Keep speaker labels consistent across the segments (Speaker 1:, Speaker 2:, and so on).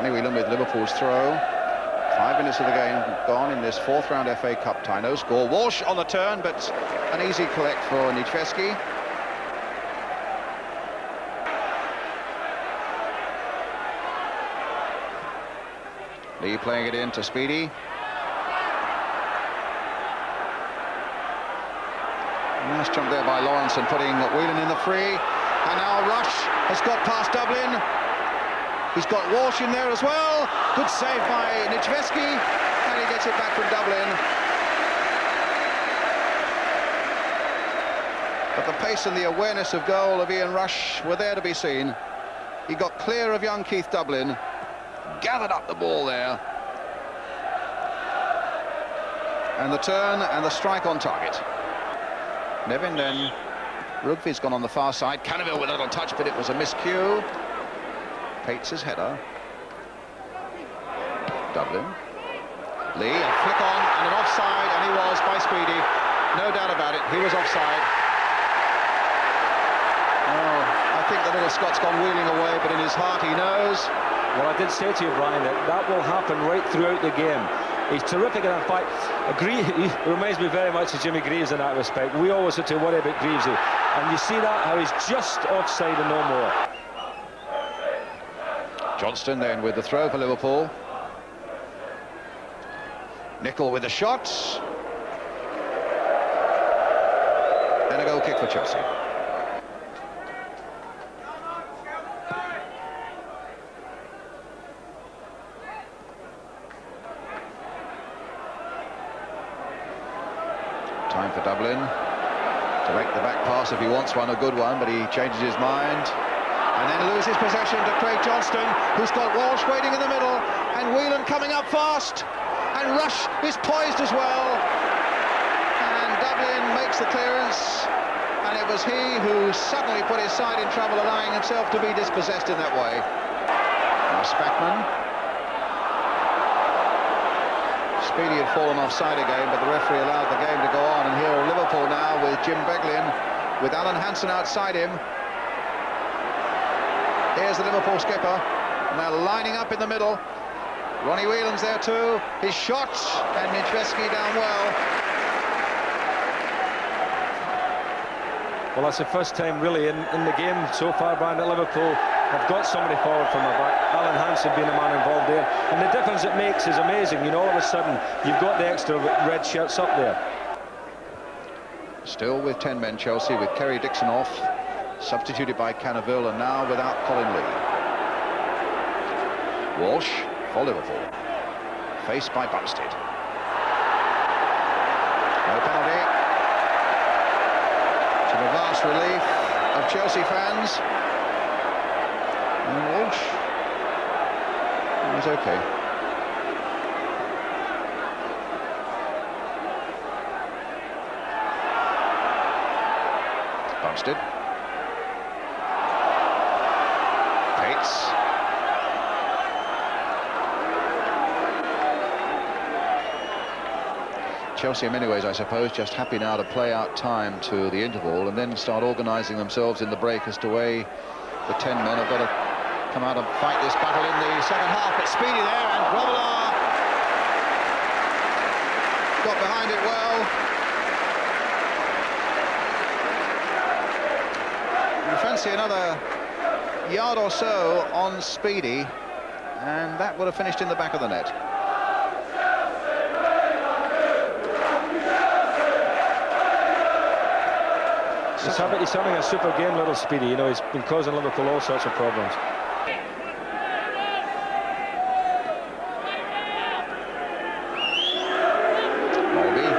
Speaker 1: Ronnie Whelan with Liverpool's throw. 5 minutes of the game gone in this 4th round FA Cup tie. No score. Walsh on the turn, but an easy collect for Niedźwiecki. Lee playing it in to Speedie. Nice jump there by Lawrenson, putting Whelan in the free. And now Rush has got past Dublin. He's got Walsh in there as well. Good save by Niedźwiecki, and he gets it back from Dublin. But the pace and the awareness of goal of Ian Rush were there to be seen. He got clear of young Keith Dublin, gathered up the ball there. And the turn and the strike on target. Nevin then. Rugby's gone on the far side. Cannaville with a little touch, but it was a miscue. Pates' header. Dublin. Lee, a flick on and an offside, and he was by Speedie. No doubt about it, he was offside. Oh, I think the little Scott's gone wheeling away, but in his heart he knows.
Speaker 2: Well, I did say to you, Brian, that will happen right throughout the game. He's terrific, and in fact, he reminds me very much of Jimmy Greaves in that respect. We always had to worry about Greaves, and you see that, how he's just offside and no more.
Speaker 1: Johnston then with the throw for Liverpool. Nicol with the shot. And a goal kick for Chelsea. Time for Dublin to make the back pass if he wants one, a good one, but he changes his mind. And then loses possession to Craig Johnston, who's got Walsh waiting in the middle, and Whelan coming up fast, and Rush is poised as well, and Dublin makes the clearance, and it was he who suddenly put his side in trouble, allowing himself to be dispossessed in that way. Now Spackman. Speedie had fallen offside again, but the referee allowed the game to go on, and here are Liverpool now with Jim Beglin, with Alan Hansen outside him. Here's the Liverpool skipper, now lining up in the middle. Ronnie Whelan's there too, his shot, and Niedźwiecki down well.
Speaker 2: Well, that's the first time really in the game so far, Brian, that Liverpool have got somebody forward from the back. Alan Hansen being the man involved there. And the difference it makes is amazing. You know, all of a sudden, you've got the extra red shirts up there.
Speaker 1: Still with 10 men, Chelsea, with Kerry Dixon off. Substituted by Cannaville, and now without Colin Lee. Walsh for Liverpool. Faced by Bumstead. No penalty. To the vast relief of Chelsea fans. And Walsh, he was okay. Bumstead. Chelsea in many ways, I suppose, just happy now to play out time to the interval and then start organising themselves in the break as to way the 10 men have got to come out and fight this battle in the second half. But Speedie there, and Grobbelaar got behind it well. You fancy another yard or so on Speedie, and that would have finished in the back of the net.
Speaker 2: He's having a super game, little Speedie. You know, he's been causing Liverpool all sorts of problems.
Speaker 1: Mulvey.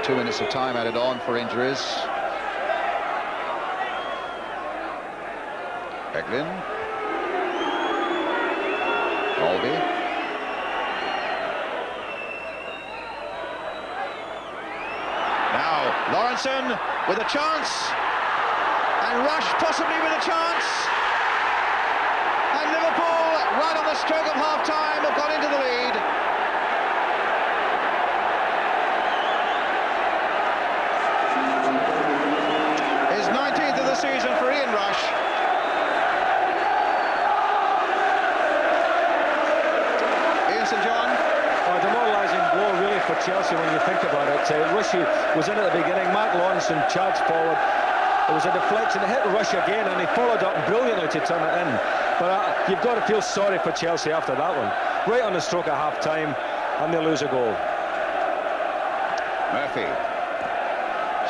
Speaker 1: 2 minutes of time added on for injuries. Beglin. Mulvey. Lawrenson with a chance, and Rush possibly with a chance, and Liverpool right on the stroke of half-time have gone into the lead. His 19th of the season for Ian Rush,
Speaker 2: Chelsea when you think about it. Rushy was in at the beginning, Mark Lawrenson charged forward. There was a deflection, it hit Rush again, and he followed up brilliantly to turn it in. But you've got to feel sorry for Chelsea after that one. Right on the stroke of half-time, and they lose a goal.
Speaker 1: Murphy.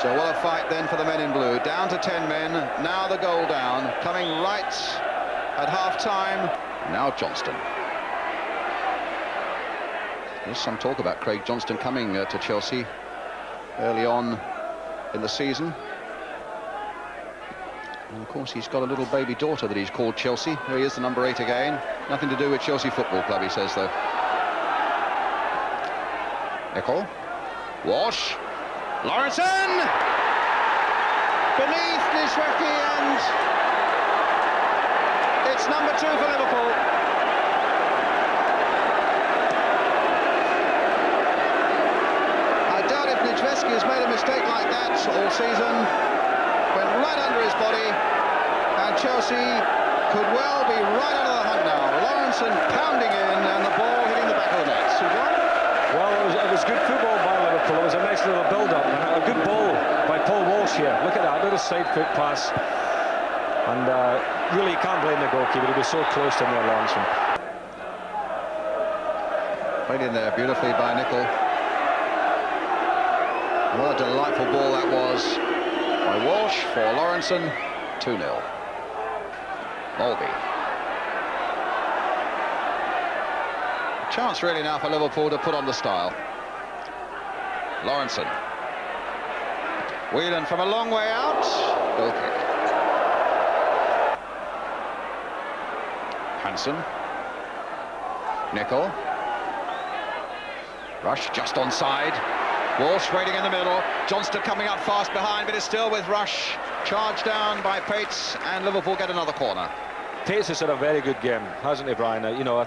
Speaker 1: So what a fight then for the men in blue. Down to 10 men, now the goal down. Coming right at half-time. Now Johnston. There's some talk about Craig Johnston coming to Chelsea early on in the season. And of course, he's got a little baby daughter that he's called Chelsea. There he is, the number 8 again. Nothing to do with Chelsea Football Club, he says, though. Nicol. Walsh. Lawrenson! Beneath Nishweki, and it's number 2 for Liverpool. I doubt if Nishweki has made a mistake like that all season. Went right under his body, and Chelsea could well be right out of the hunt now. Lawrenson pounding in, and the ball hitting the back of the net. So John?
Speaker 2: Well, it was good football by Liverpool. It was a nice little build-up, and a good ball by Paul Walsh here. Look at that, little side foot pass. And really, you can't blame the goalkeeper. He was so close to near Lawrenson.
Speaker 1: Played in there beautifully by Nicol. What a delightful ball that was by Walsh for Lawrenson. 2-0. Mulvey. Chance really now for Liverpool to put on the style. Lawrenson. Whelan from a long way out. Goal kick. Hansen. Nicol. Rush just onside. Walsh waiting in the middle. Johnston coming up fast behind, but is still with Rush. Charged down by Pates, and Liverpool get another corner.
Speaker 2: Pates has had a very good game, hasn't he, Brian? You know,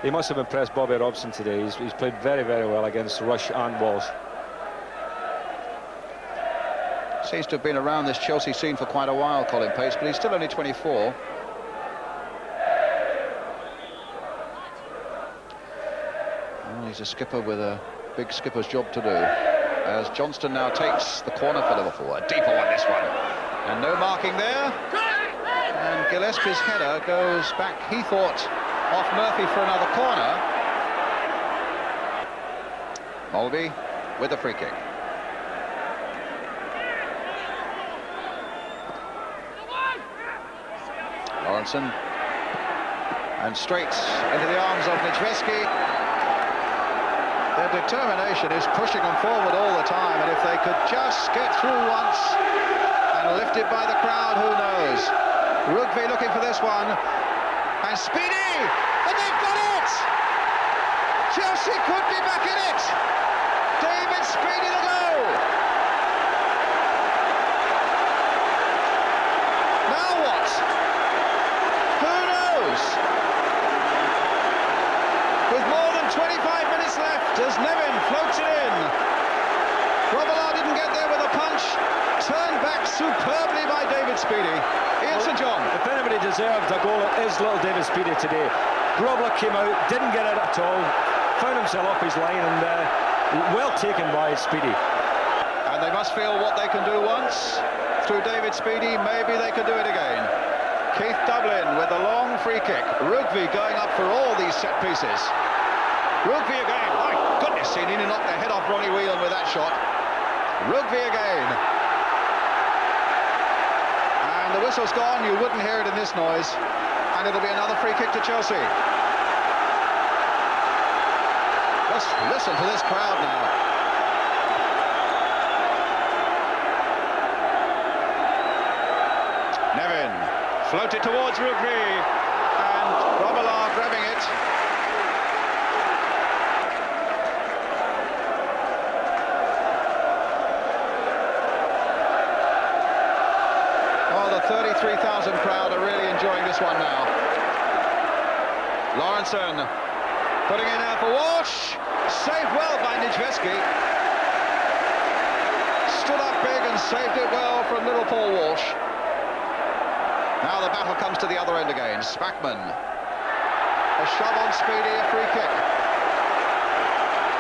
Speaker 2: he must have impressed Bobby Robson today. He's played very, very well against Rush and Walsh.
Speaker 1: Seems to have been around this Chelsea scene for quite a while, Colin Pates, but he's still only 24. Well, he's a skipper with a big skipper's job to do. As Johnston now takes the corner for Liverpool. A deeper one, this one. And no marking there. And Gillespie's header goes back, he thought, off Murphy for another corner. Mulvey with a free kick. Lawrenson. And straight into the arms of Nijveski. Their determination is pushing them forward all the time, and if they could just get through once and lifted by the crowd, who knows. Rugby looking for this one, and Speedie, and they've got it! Chelsea could be back in it! David Speedie the goal! Now what? Who knows? With more than 25 minutes left, as Nevin floats it in. Robillard didn't get there with a punch, turned back superbly by David Speedie. Ian St John.
Speaker 2: If anybody deserved a goal, it is little David Speedie today. Grobler came out, didn't get it at all, found himself off his line, and well taken by Speedie.
Speaker 1: And they must feel what they can do once through David Speedie. Maybe they can do it again. Keith Dublin with a long free kick. Rugby going up for all these set pieces. Rugby again. My goodness, he nearly knocked the head off Ronnie Whelan with that shot. Rugby again. And the whistle's gone. You wouldn't hear it in this noise. And it'll be another free kick to Chelsea. Just listen to this crowd now. Nevin floated towards Rugby, and Robillard grabbing it. Oh, the 33,000 crowd are really enjoying this one now. Lawrenson putting in there for Walsh. Saved well by Nijveski. Stood up big and saved it well from little Paul Walsh. Now the battle comes to the other end again. Spackman. A shove on Speedie, a free kick.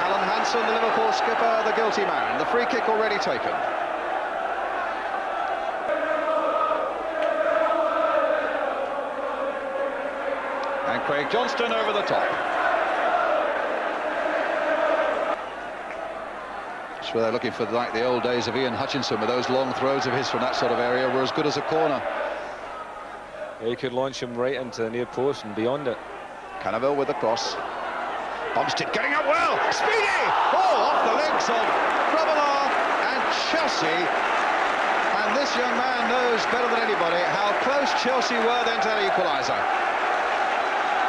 Speaker 1: Alan John Hanson, the Liverpool skipper, the guilty man. The free kick already taken. And Craig Johnston over the top. That's where they're looking for, like the old days of Ian Hutchinson, with those long throws of his from that sort of area were as good as a corner.
Speaker 2: He could launch him right into the near post and beyond it.
Speaker 1: Cannaville with the cross. Bumstead getting up well. Speedie! Oh, off the legs of Grobbelaar and Chelsea. And this young man knows better than anybody how close Chelsea were then to that equaliser.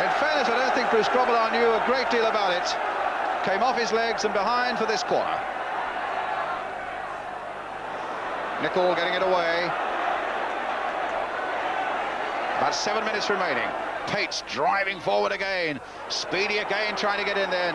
Speaker 1: In fairness, I don't think Bruce Grobbelaar knew a great deal about it. Came off his legs and behind for this corner. Nicol getting it away. About 7 minutes remaining. Pates driving forward again. Speedie again trying to get in there.